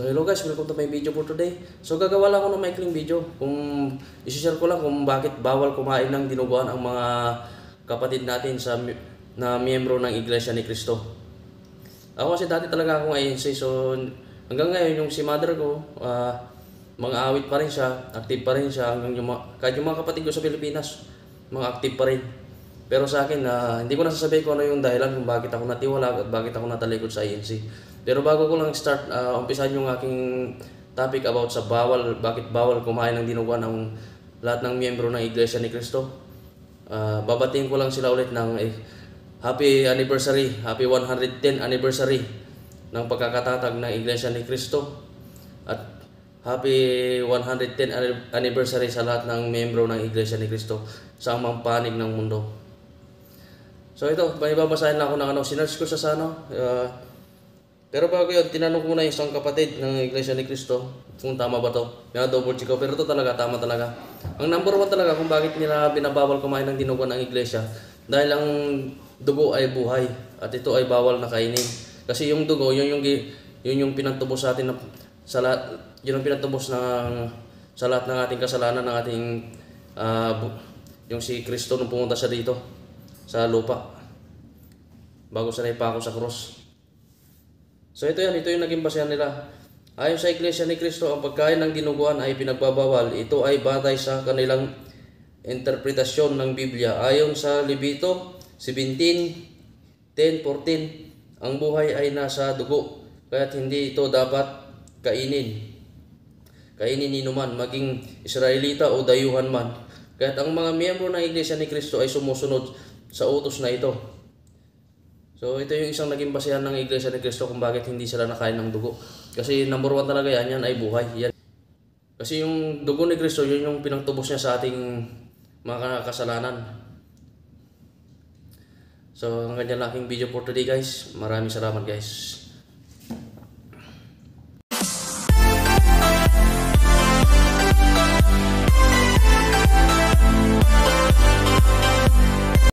So hello guys, welcome to my video for today. So gagawa lang ako ng maikling video kung isi-share ko lang kung bakit bawal kumain ng dinuguan ang mga kapatid natin na miyembro ng Iglesia ni Cristo. Ako kasi dati talaga akong INC, so hanggang ngayon yung si mother ko, mga awit pa rin siya, active pa rin siya, hanggang kahit yung mga kapatid ko sa Pilipinas, mga active pa rin. Pero sa akin, hindi ko nasasabihin kung ano yung dahilan kung bakit ako natiwala at bakit ako natalikod sa INC. Pero bago ko lang start, umpisahan yung aking topic about sa bakit bawal kumain ng dinuguan ang lahat ng miyembro ng Iglesia ni Cristo. Babatiin ko lang sila ulit ng happy anniversary, happy 110 anniversary ng pagkakatatag ng Iglesia ni Cristo. At happy 110 anniversary sa lahat ng miyembro ng Iglesia ni Cristo sa amang panig ng mundo. So ito, may babasahin lang ako ng sinerge ko sa pero bago yun, tinanong ko na yung isang kapatid ng Iglesia ni Cristo kung tama ba to. Double check ko, pero ito talaga, tama talaga. Ang number one talaga kung bakit nila binabawal kumain ng dinuguan ng Iglesia, dahil ang dugo ay buhay at ito ay bawal na kainin. Kasi yung dugo, yun yung pinagtubos sa atin sa lahat, yun ang pinagtubos sa lahat ng ating kasalanan, ng ating yung si Cristo nung pumunta siya dito sa lupa bago siya naipako sa cross. So ito yung naging basehan nila. Ayon sa Iglesia ni Cristo, ang pagkain ng dinuguan ay pinagbabawal. Ito ay batay sa kanilang interpretasyon ng Biblia. Ayon sa Levito 17:10-14, ang buhay ay nasa dugo, kaya't hindi ito dapat kainin ni numan, maging Israelita o dayuhan man. Kaya't ang mga miyembro ng Iglesia ni Cristo ay sumusunod sa utos na ito. So ito yung isang naging basehan ng Iglesia ni Cristo kung bakit hindi sila nakain ng dugo. Kasi number one talaga yan ay buhay. Yan. Kasi yung dugo ni Cristo, yun yung pinagtubos niya sa ating mga kasalanan. So hanggang dyan lang aking video for today guys. Maraming salamat guys.